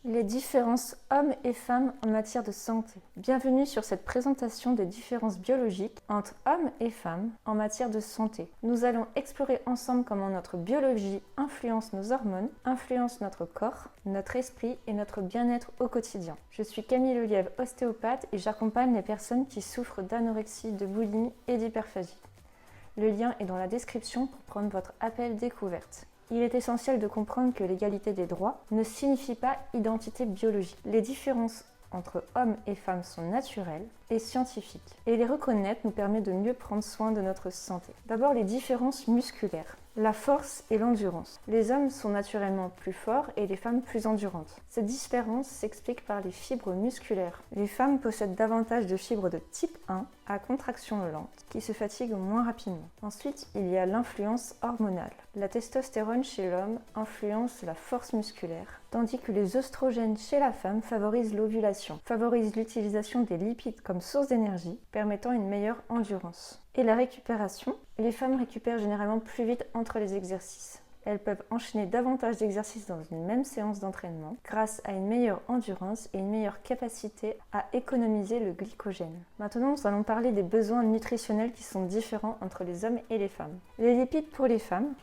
Les différences hommes et femmes en matière de santé. Bienvenue sur cette présentation des différences biologiques entre hommes et femmes en matière de santé. Nous allons explorer ensemble comment notre biologie influence nos hormones, influence notre corps, notre esprit et notre bien-être au quotidien. Je suis Camille Lelièvre, ostéopathe, et j'accompagne les personnes qui souffrent d'anorexie, de boulimie et d'hyperphagie. Le lien est dans la description pour prendre votre appel découverte. Il est essentiel de comprendre que l'égalité des droits ne signifie pas identité biologique. Les différences entre hommes et femmes sont naturelles et scientifiques. Et les reconnaître nous permet de mieux prendre soin de notre santé. D'abord, les différences musculaires. La force et l'endurance. Les hommes sont naturellement plus forts et les femmes plus endurantes. Cette différence s'explique par les fibres musculaires. Les femmes possèdent davantage de fibres de type 1 à contraction lente, qui se fatiguent moins rapidement. Ensuite, il y a l'influence hormonale. La testostérone chez l'homme influence la force musculaire, tandis que les œstrogènes chez la femme favorisent l'ovulation, favorisent l'utilisation des lipides comme source d'énergie, permettant une meilleure endurance. Et la récupération, les femmes récupèrent généralement plus vite entre les exercices. Elles peuvent enchaîner davantage d'exercices dans une même séance d'entraînement grâce à une meilleure endurance et une meilleure capacité à économiser le glycogène. Maintenant, nous allons parler des besoins nutritionnels qui sont différents entre les hommes et les femmes. Les lipides pour les femmes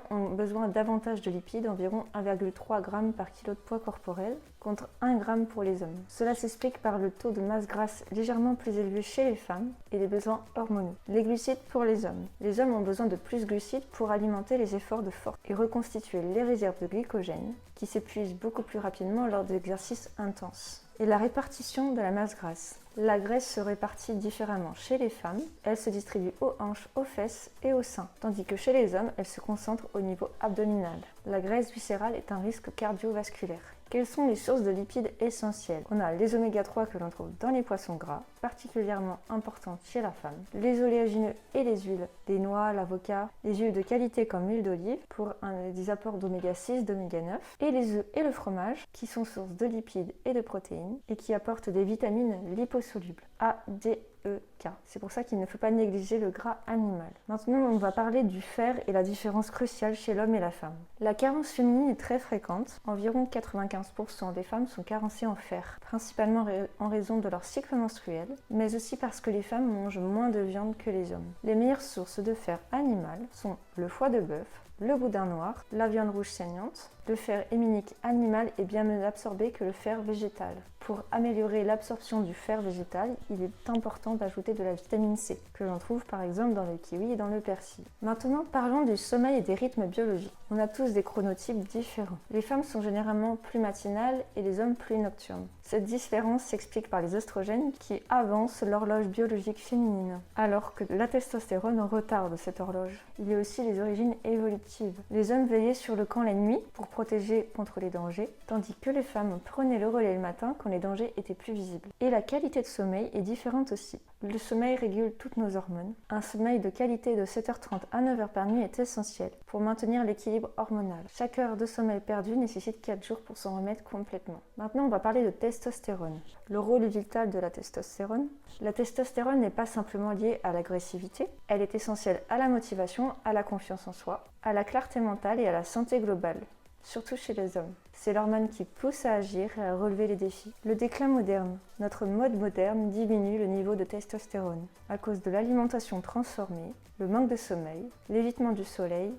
ont besoin davantage de lipides, environ 1,3 g par kilo de poids corporel, contre 1 g pour les hommes. Cela s'explique par le taux de masse grasse légèrement plus élevé chez les femmes et les besoins hormonaux. Les glucides pour les hommes. Les hommes ont besoin de plus de glucides pour alimenter les efforts de force et reconstituer les réserves de glycogène qui s'épuisent beaucoup plus rapidement lors d'exercices intenses. Et la répartition de la masse grasse. La graisse se répartit différemment chez les femmes. Elle se distribue aux hanches, aux fesses et aux seins, tandis que chez les hommes, elle se concentre au niveau abdominal. La graisse viscérale est un risque cardiovasculaire. Quelles sont les sources de lipides essentielles? On a les oméga 3 que l'on trouve dans les poissons gras, particulièrement importantes chez la femme, les oléagineux et les huiles, les noix, l'avocat, les huiles de qualité comme l'huile d'olive pour des apports d'oméga 6, d'oméga 9, et les œufs et le fromage qui sont sources de lipides et de protéines et qui apportent des vitamines liposolubles A, D, E, K. C'est pour ça qu'il ne faut pas négliger le gras animal. Maintenant, on va parler du fer et la différence cruciale chez l'homme et la femme. La carence féminine est très fréquente. Environ 95% des femmes sont carencées en fer, principalement en raison de leur cycle menstruel, mais aussi parce que les femmes mangent moins de viande que les hommes. Les meilleures sources de fer animal sont le foie de bœuf, le boudin noir, la viande rouge saignante. Le fer héminique animal est bien mieux absorbé que le fer végétal. Pour améliorer l'absorption du fer végétal, il est important d'ajouter de la vitamine C, que l'on trouve par exemple dans le kiwi et dans le persil. Maintenant, parlons du sommeil et des rythmes biologiques. On a tous des chronotypes différents. Les femmes sont généralement plus matinales et les hommes plus nocturnes. Cette différence s'explique par les oestrogènes qui avancent l'horloge biologique féminine, alors que la testostérone retarde cette horloge. Il y a aussi les origines évolutives. Les hommes veillaient sur le camp la nuit pour protéger contre les dangers, tandis que les femmes prenaient le relais le matin quand les dangers étaient plus visibles. Et la qualité de sommeil est différente aussi. Le sommeil régule toutes nos hormones. Un sommeil de qualité de 7h30 à 9h par nuit est essentiel pour maintenir l'équilibre hormonal. Chaque heure de sommeil perdu nécessite 4 jours pour s'en remettre complètement. Maintenant, on va parler de testostérone. Le rôle vital de la testostérone. La testostérone n'est pas simplement liée à l'agressivité. Elle est essentielle à la motivation, à la confiance en soi, à la clarté mentale et à la santé globale. Surtout chez les hommes. C'est l'hormone qui pousse à agir et à relever les défis. Le déclin moderne. Notre mode moderne diminue le niveau de testostérone à cause de l'alimentation transformée, le manque de sommeil, l'évitement du soleil,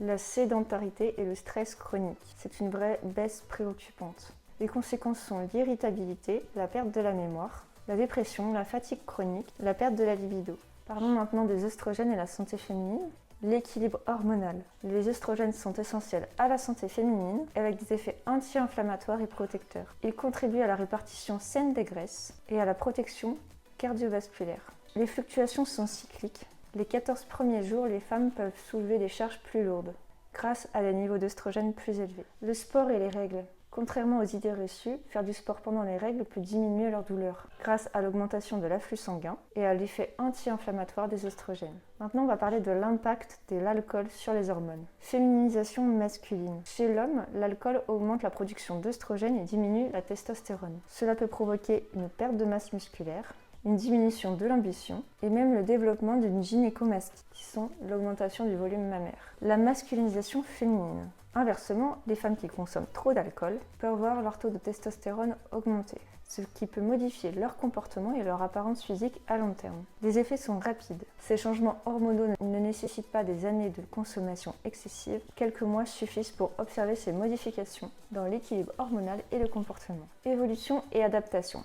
la sédentarité et le stress chronique. C'est une vraie baisse préoccupante. Les conséquences sont l'irritabilité, la perte de la mémoire, la dépression, la fatigue chronique, la perte de la libido. Parlons maintenant des œstrogènes et la santé féminine. L'équilibre hormonal. Les œstrogènes sont essentiels à la santé féminine avec des effets anti-inflammatoires et protecteurs. Ils contribuent à la répartition saine des graisses et à la protection cardiovasculaire. Les fluctuations sont cycliques. Les 14 premiers jours, les femmes peuvent soulever des charges plus lourdes grâce à des niveaux d'œstrogènes plus élevés. Le sport et les règles. Contrairement aux idées reçues, faire du sport pendant les règles peut diminuer leur douleur grâce à l'augmentation de l'afflux sanguin et à l'effet anti-inflammatoire des oestrogènes. Maintenant, on va parler de l'impact de l'alcool sur les hormones. Féminisation masculine. Chez l'homme, l'alcool augmente la production d'œstrogènes et diminue la testostérone. Cela peut provoquer une perte de masse musculaire, une diminution de l'ambition et même le développement d'une gynécomastie, qui sont l'augmentation du volume mammaire. La masculinisation féminine. Inversement, les femmes qui consomment trop d'alcool peuvent voir leur taux de testostérone augmenter, ce qui peut modifier leur comportement et leur apparence physique à long terme. Les effets sont rapides. Ces changements hormonaux ne nécessitent pas des années de consommation excessive. Quelques mois suffisent pour observer ces modifications dans l'équilibre hormonal et le comportement. Évolution et adaptation.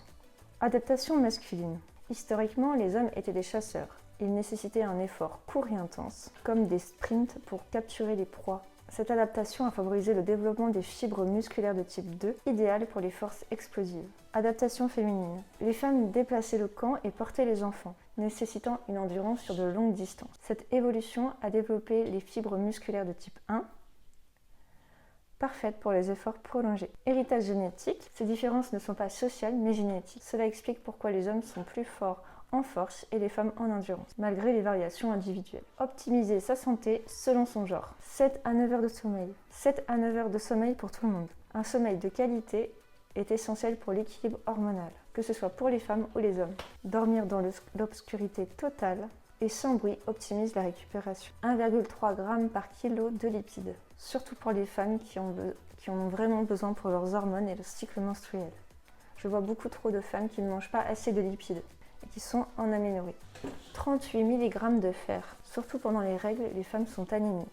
Adaptation masculine. Historiquement, les hommes étaient des chasseurs. Ils nécessitaient un effort court et intense, comme des sprints pour capturer les proies. Cette adaptation a favorisé le développement des fibres musculaires de type 2, idéales pour les forces explosives. Adaptation féminine. Les femmes déplaçaient le camp et portaient les enfants, nécessitant une endurance sur de longues distances. Cette évolution a développé les fibres musculaires de type 1, parfaites pour les efforts prolongés. Héritage génétique. Ces différences ne sont pas sociales mais génétiques. Cela explique pourquoi les hommes sont plus forts en force et les femmes en endurance, malgré les variations individuelles. Optimiser sa santé selon son genre. 7 à 9 heures de sommeil. 7 à 9 heures de sommeil pour tout le monde. Un sommeil de qualité est essentiel pour l'équilibre hormonal, que ce soit pour les femmes ou les hommes. Dormir dans l'obscurité totale et sans bruit optimise la récupération. 1,3 g par kilo de lipides, surtout pour les femmes qui en ont vraiment besoin pour leurs hormones et le cycle menstruel. Je vois beaucoup trop de femmes qui ne mangent pas assez de lipides et qui sont en aménorrhée. 38 mg de fer. Surtout pendant les règles, les femmes sont anémiques.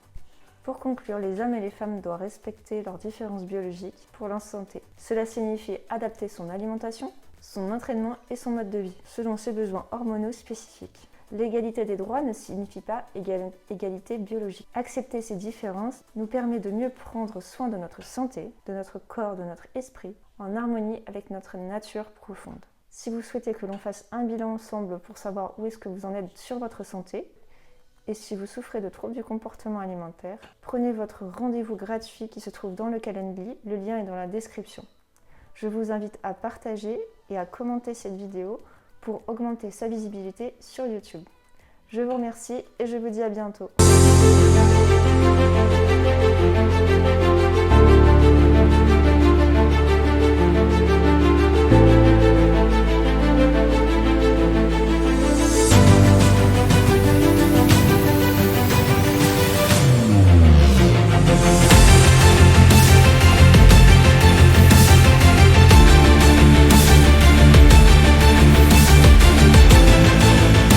Pour conclure, les hommes et les femmes doivent respecter leurs différences biologiques pour leur santé. Cela signifie adapter son alimentation, son entraînement et son mode de vie, selon ses besoins hormonaux spécifiques. L'égalité des droits ne signifie pas égalité biologique. Accepter ces différences nous permet de mieux prendre soin de notre santé, de notre corps, de notre esprit, en harmonie avec notre nature profonde. Si vous souhaitez que l'on fasse un bilan ensemble pour savoir où est-ce que vous en êtes sur votre santé, et si vous souffrez de troubles du comportement alimentaire, prenez votre rendez-vous gratuit qui se trouve dans le Calendly, le lien est dans la description. Je vous invite à partager et à commenter cette vidéo pour augmenter sa visibilité sur YouTube. Je vous remercie et je vous dis à bientôt.